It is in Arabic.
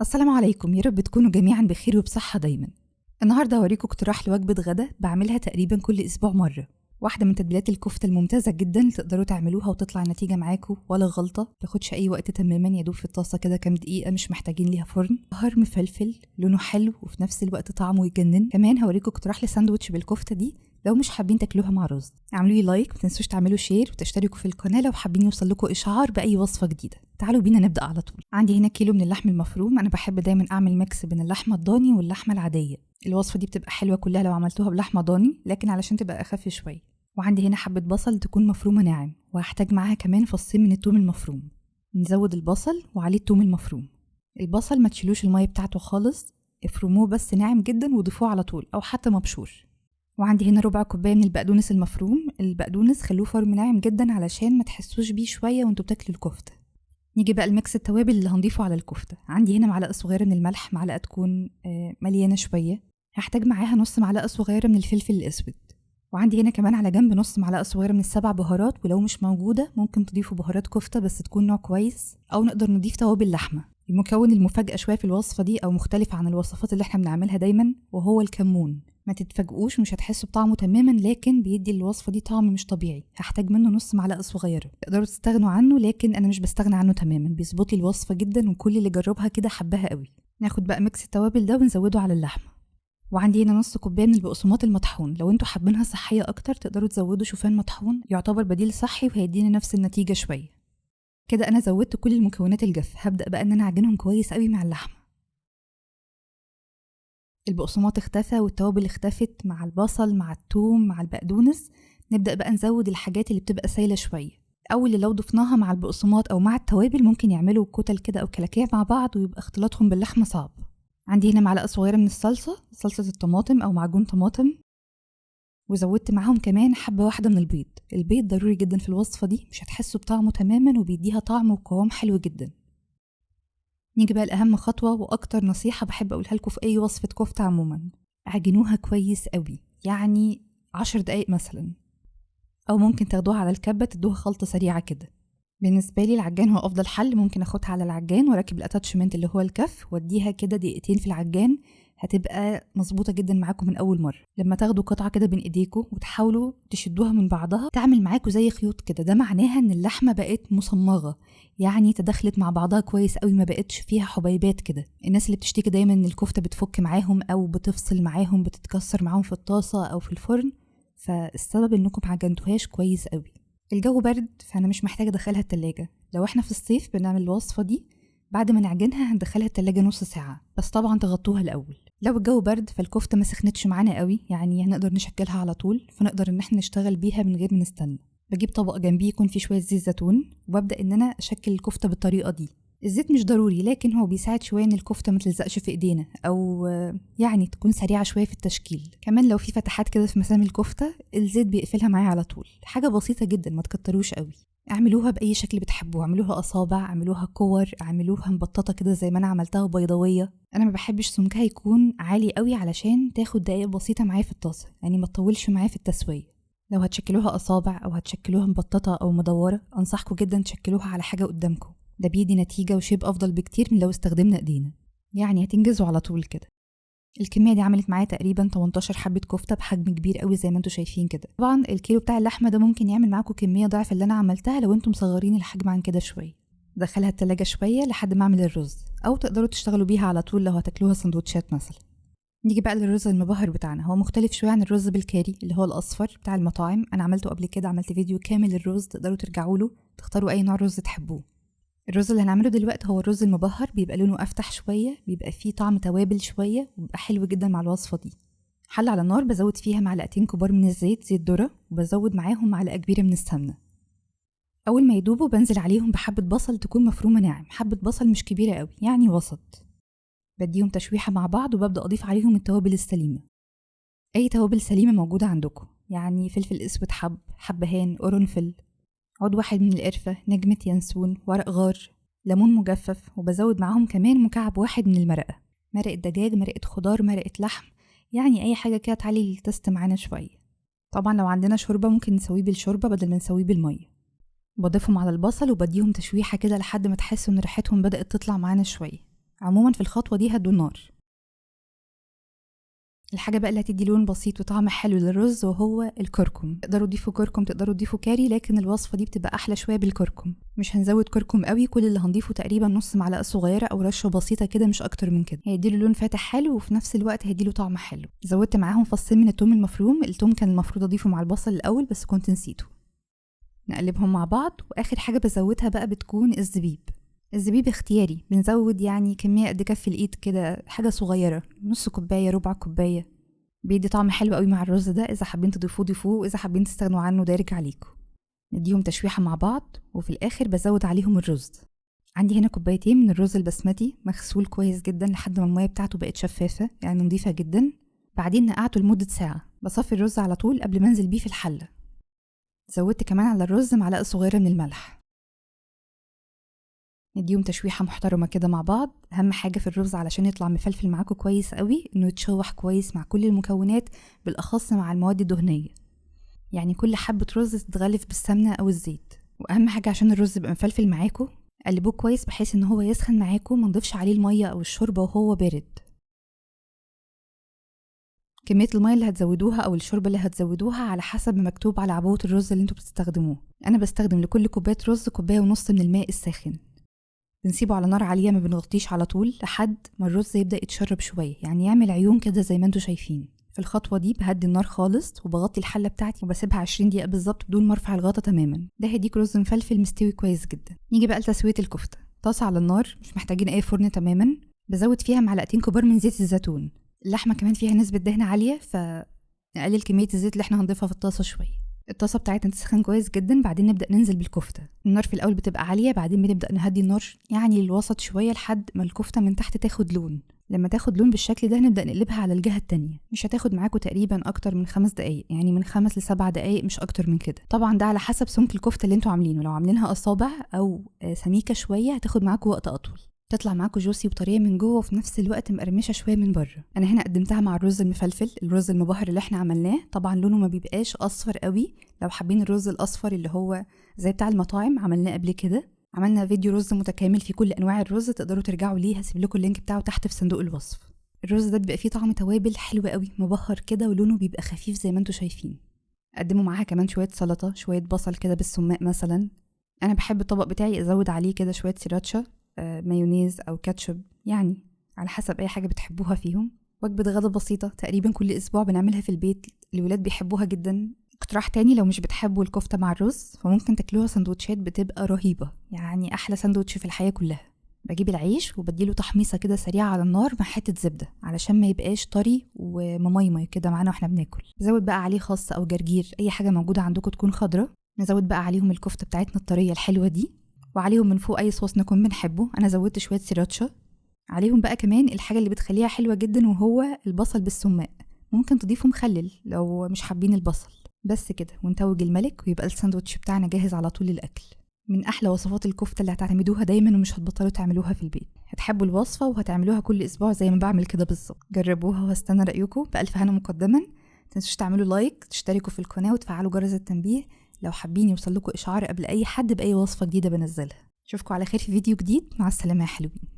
السلام عليكم، يا رب تكونوا جميعا بخير وبصحة دايما. النهاردة هوريكم اقتراح لوجبة غدا بعملها تقريبا كل أسبوع مرة. واحدة من تتبيلات الكفتة الممتازة جدا اللي تقدروا تعملوها وتطلع النتيجة معاكم ولا غلطة، متاخدش أي وقت تماما، يدوب في الطاسة كده كام دقيقة، مش محتاجين ليها فرن. بهار مفلفل لونه حلو وفي نفس الوقت طعمه يجنن. كمان هوريكم اقتراح لساندوتش بالكفتة دي لو مش حابين تاكلوها مع رز. اعملوا لي لايك، متنسوش تعملوا شير وتشتركوا في القناة لو حابين يوصلكوا إشعار بأي وصفة جديدة. تعالوا بينا نبدأ على طول. عندي هنا كيلو من اللحم المفروم. أنا بحب دايما أعمل ميكس بين اللحمة الضاني واللحمة العادية. الوصفة دي بتبقى حلوة كلها لو عملتوها بلحمة ضاني، لكن علشان تبقى أخف شوية. وعندي هنا حبة بصل تكون مفرومة ناعم، وهحتاج معاها كمان فصين من التوم المفروم. نزود البصل وعليه التوم المفروم. البصل ما تشيلوش المية بتاعته خالص، افرموه بس ناعم جدا وضيفوه على طول أو حتى مبشور. وعندي هنا ربع كوباية من البقدونس المفروم. البقدونس خلوه فرم ناعم جدا علشان ما تحسوش بيه شوية وانتوا بتاكلوا الكفتة. نيجي بقى الميكس التوابل اللي هنضيفه على الكفتة. عندي هنا معلقة صغيرة من الملح، معلقة تكون مليانة شوية. هحتاج معاها نص معلقة صغيرة من الفلفل الأسود. وعندي هنا كمان على جنب نص معلقة صغيرة من السبع بهارات، ولو مش موجودة ممكن تضيفوا بهارات كفتة بس تكون نوع كويس، أو نقدر نضيف توابل لحمة. المكون المفاجأة شوية في الوصفة دي أو مختلف عن الوصفات اللي احنا بنعملها دايما، وهو الكمون. ما تتفاجئوش، مش هتحسوا بطعمه تماما، لكن بيدي الوصفة دي طعم مش طبيعي. هحتاج منه نص معلقة صغيرة. تقدروا تستغنوا عنه، لكن أنا مش بستغنى عنه تماما، بيظبط لي الوصفة جدا وكل اللي جربها كده حبها قوي. ناخد بقى ميكس التوابل ده ونزوده على اللحمة. وعندي هنا نص كوبايه من البقسماط المطحون. لو انتوا حابينها صحيه اكتر تقدروا تزودوا شوفان مطحون، يعتبر بديل صحي وهيدينا نفس النتيجه شويه. كده انا زودت كل المكونات الجافه. هبدا بقى ان انا اعجنهم كويس قوي مع اللحمه. البقسماط اختفى والتوابل اختفت مع البصل مع الثوم مع البقدونس. نبدا بقى نزود الحاجات اللي بتبقى سايله شويه، او اللي لو ضفناها مع البقسماط او مع التوابل ممكن يعملوا كتل كده او كلاكيع مع بعض ويبقى اختلاطهم باللحمه صعب. عندي هنا معلقة صغيرة من صلصة الطماطم أو معجون طماطم. وزودت معاهم كمان حبة واحدة من البيض. البيض ضروري جدا في الوصفة دي، مش هتحسوا بطعمه تماما وبيديها طعم وقوام حلو جدا. نيجي بقى لأهم خطوة وأكتر نصيحة بحب أقولها لكم في أي وصفة كفتة عموما. عجنوها كويس قوي، يعني 10 دقايق مثلا، أو ممكن تاخدوها على الكبة تدوها خلطة سريعة كده. بالنسبة لي العجان هو أفضل حل. ممكن أخدها على العجان وراكب الاتاتشمنت اللي هو الكف واديها كده دقيقتين في العجان، هتبقى مظبوطة جدا معاكم من أول مرة. لما تاخدوا قطعة كده بين إيديكم وتحاولوا تشدوها من بعضها تعمل معاكم زي خيوط كده، ده معناها إن اللحمة بقت مصمغة، يعني تدخلت مع بعضها كويس قوي، ما بقتش فيها حبيبات كده. الناس اللي بتشتكي دايما إن الكفتة بتفك معاهم أو بتفصل معاهم، بتتكسر معاهم في الطاسة أو في الفرن، فالسبب إنكم معجنتوهاش كويس قوي. الجو برد فأنا مش محتاجة أدخلها التلاجة. لو احنا في الصيف بنعمل الوصفة دي بعد ما نعجنها هندخلها التلاجة نص ساعة، بس طبعا تغطوها الأول. لو الجو برد فالكفتة ما سخنتش معانا قوي، يعني هنقدر نشكلها على طول، فنقدر ان احنا نشتغل بيها من غير ما نستنى. بجيب طبق جنبيه يكون فيه شوية زيت زيتون وببدأ ان انا اشكل الكفتة بالطريقة دي. الزيت مش ضروري، لكن هو بيساعد شوية ان الكفتة ما تلزقش في ايدينا، او يعني تكون سريعة شوية في التشكيل. كمان لو في فتحات كده في مسام الكفتة الزيت بيقفلها معايا على طول. حاجة بسيطة جدا، ما تكتروش قوي. اعملوها باي شكل بتحبوه، اعملوها اصابع، اعملوها كور، اعملوها مبططه كده زي ما انا عملتها بيضاويه. انا ما بحبش سمكها يكون عالي قوي علشان تاخد دقايق بسيطه معايا في الطاسه، يعني ما تطولش معايا في التسويه. لو هتشكلوها اصابع او هتشكلوها مبططه او مدوره انصحكم جدا تشكلوها على حاجه قدامكم، ده بيدي نتيجه وشيب افضل بكتير من لو استخدمنا ايدينا، يعني هتنجزوا على طول كده. الكميه دي عملت معايا تقريبا 18 حبه كفته بحجم كبير قوي زي ما انتم شايفين كده. طبعا الكيلو بتاع اللحمه ده ممكن يعمل معاكم كميه ضعف اللي انا عملتها لو انتم مصغرين الحجم عن كده شويه. دخلها التلاجة شويه لحد ما اعمل الرز، او تقدروا تشتغلوا بيها على طول لو هتاكلوها سندوتشات مثلا. نيجي بقى للرز المبهر بتاعنا. هو مختلف شويه عن الرز بالكاري اللي هو الاصفر بتاع المطاعم، انا عملته قبل كده، عملت فيديو كامل للرز، تقدروا ترجعوا له تختاروا اي نوع رز تحبوه. الرز اللي هنعمله دلوقتي هو الرز المبهر، بيبقى لونه افتح شويه، بيبقى فيه طعم توابل شويه، وبيبقى حلو جدا مع الوصفه دي. حلة على النار بزود فيها معلقتين كبار من الزيت، زيت ذرة، وبزود معاهم معلقة كبيرة من السمنة. أول ما يدوبوا بنزل عليهم بحبة بصل تكون مفرومة ناعم، حبة بصل مش كبيرة قوي، يعني وسط. بديهم تشويحة مع بعض وببدأ أضيف عليهم التوابل السليمة. أي توابل سليمة موجودة عندكم، يعني فلفل أسود حبهان، قرنفل، عود واحد من القرفة، نجمة ينسون، ورق غار، ليمون مجفف، وبزود معاهم كمان مكعب واحد من المرقة، مرقة دجاج، مرقة خضار، مرقة لحم، يعني أي حاجة كده تعلي التست معانا شوية. طبعا لو عندنا شوربة ممكن نسويه بالشوربة بدل ما نسويه بالمية. بضيفهم على البصل وبديهم تشويحة كده لحد ما تحسوا ان ريحتهم بدأت تطلع معانا شوية. عموما في الخطوة دي هدوا النار. الحاجة بقى اللي هتدي لون بسيط وطعم حلو للرز وهو الكركم. تقدروا تضيفوا كركم، تقدروا تضيفوا كاري، لكن الوصفة دي بتبقى أحلى شوية بالكركم. مش هنزود كركم قوي، كل اللي هنضيفه تقريبا نص معلقة صغيرة أو رشة بسيطة كده، مش أكتر من كده. هيديله لون فاتح حلو وفي نفس الوقت هيديله طعم حلو. زودت معاهم فصين من التوم المفروم. التوم كان المفروض أضيفه مع البصل الأول بس كنت نسيته. نقلبهم مع بعض. وآخر حاجة بزودها بقى بتكون الزبيب. الزبيب اختياري، بنزود يعني كمية قد كف الإيد كده، حاجة صغيرة، نص كوباية، ربع كوباية. بيدي طعم حلو قوي مع الرز ده. اذا حابين تضيفوه ضيفوه، واذا حابين تستغنوا عنه دارج عليكم. نديهم تشويحه مع بعض وفي الاخر بزود عليهم الرز. عندي هنا كوبايتين من الرز البسمتي مغسول كويس جدا لحد ما الميه بتاعته بقت شفافه، يعني نظيفه جدا. بعدين نقعته لمده ساعه. بصفي الرز على طول قبل ما انزل بيه في الحله. زودت كمان على الرز معلقه صغيره من الملح. نديهم تشويحه محترمه كده مع بعض. اهم حاجه في الرز علشان يطلع مفلفل معاكم كويس قوي انه يتشوح كويس مع كل المكونات، بالاخص مع المواد الدهنيه. يعني كل حبه رز تتغلف بالسمنه او الزيت. واهم حاجه عشان الرز يبقى مفلفل معاكم، قلبوه كويس بحيث ان هو يسخن معاكم، ما نضيفش عليه الميه او الشوربه وهو بارد. كميه الميه اللي هتزودوها او الشوربه اللي هتزودوها على حسب ما مكتوب على عبوه الرز اللي انتوا بتستخدموه. انا بستخدم لكل كوبايه رز كوبايه ونص من الماء الساخن. بنسيبه على نار عالية، ما بنغطيش على طول لحد ما الرز يبدأ يتشرب شوية، يعني يعمل عيون كده زي ما انتوا شايفين. في الخطوة دي بهدي النار خالص وبغطي الحلة بتاعتي وبسيبها 20 دقيقة بالظبط بدون ما ارفع الغطا تماما. ده هيديك رز مفلفل مستوي كويس جدا. نيجي بقى لتسوية الكفتة. طاسة على النار، مش محتاجين اي فرن تماما. بزود فيها معلقتين كبار من زيت الزيتون. اللحمة كمان فيها نسبة دهن عالية، فنقلل كمية الزيت اللي احنا هنضيفها في الطاسة شوية. الطاسه بتاعتنا تسخن كويس جدا. بعدين نبدا ننزل بالكفته. النار في الاول بتبقى عاليه، بعدين بنبدا نهدي النار يعني للوسط شويه لحد ما الكفته من تحت تاخد لون. لما تاخد لون بالشكل ده نبدا نقلبها على الجهه التانية. مش هتاخد معاكم تقريبا اكتر من 5 دقايق، يعني من 5 ل7 دقايق، مش اكتر من كده. طبعا ده على حسب سمك الكفته اللي انتوا عاملينه. لو عاملينها اصابع او سميكه شويه هتاخد معاكم وقت اطول. تطلع معاكم جوسي وطريه من جوه وفي نفس الوقت مقرمشه شويه من بره. انا هنا قدمتها مع الرز المفلفل، الرز المبهر اللي احنا عملناه. طبعا لونه ما بيبقاش اصفر قوي. لو حابين الرز الاصفر اللي هو زي بتاع المطاعم عملناه قبل كده. عملنا فيديو رز متكامل في كل انواع الرز، تقدروا ترجعوا ليه، هسيب لكم اللينك بتاعه تحت في صندوق الوصف. الرز ده بيبقى فيه طعم توابل حلو قوي، مبهر كده، ولونه بيبقى خفيف زي ما انتوا شايفين. قدموا معاها كمان شويه سلطه، شويه بصل كده بالسماق مثلا. انا بحب الطبق بتاعي ازود عليه كده شويه سيراتشا، مايونيز او كاتشب، يعني على حسب اي حاجه بتحبوها فيهم. وجبه غدا بسيطه تقريبا كل اسبوع بنعملها في البيت. الولاد بيحبوها جدا. اقتراح تاني، لو مش بتحبوا الكفته مع الرز فممكن تاكلوها سندوتشات، بتبقى رهيبه، يعني احلى سندوتش في الحياه كلها. بجيب العيش وبديله تحميصه كده سريعه على النار مع حته زبده علشان ما يبقاش طري ومميمي كده معانا واحنا بناكل. نزود بقى عليه خس او جرجير، اي حاجه موجوده عندكم تكون خضره. نزود بقى عليهم الكفته بتاعتنا الطريه الحلوه دي، وعليهم من فوق اي صوص نكون بنحبه. انا زودت شويه سيراتشا عليهم. بقى كمان الحاجه اللي بتخليها حلوه جدا وهو البصل بالسماق. ممكن تضيفوا مخلل لو مش حابين البصل. بس كده ونتوج الملك ويبقى الساندوتش بتاعنا جاهز على طول للاكل. من احلى وصفات الكفته اللي هتعتمدوها دايما ومش هتبطلوا تعملوها في البيت. هتحبوا الوصفه وهتعملوها كل اسبوع زي ما بعمل كده بالظبط. جربوها وهستنى رايكم. بالف هنا مقدما. متنسوش تعملوا لايك، تشتركوا في القناه وتفعلوا جرس التنبيه لو حابين يوصل لكم اشعار قبل اي حد باي وصفه جديده بنزلها. اشوفكم على خير في فيديو جديد. مع السلامه يا حلوين.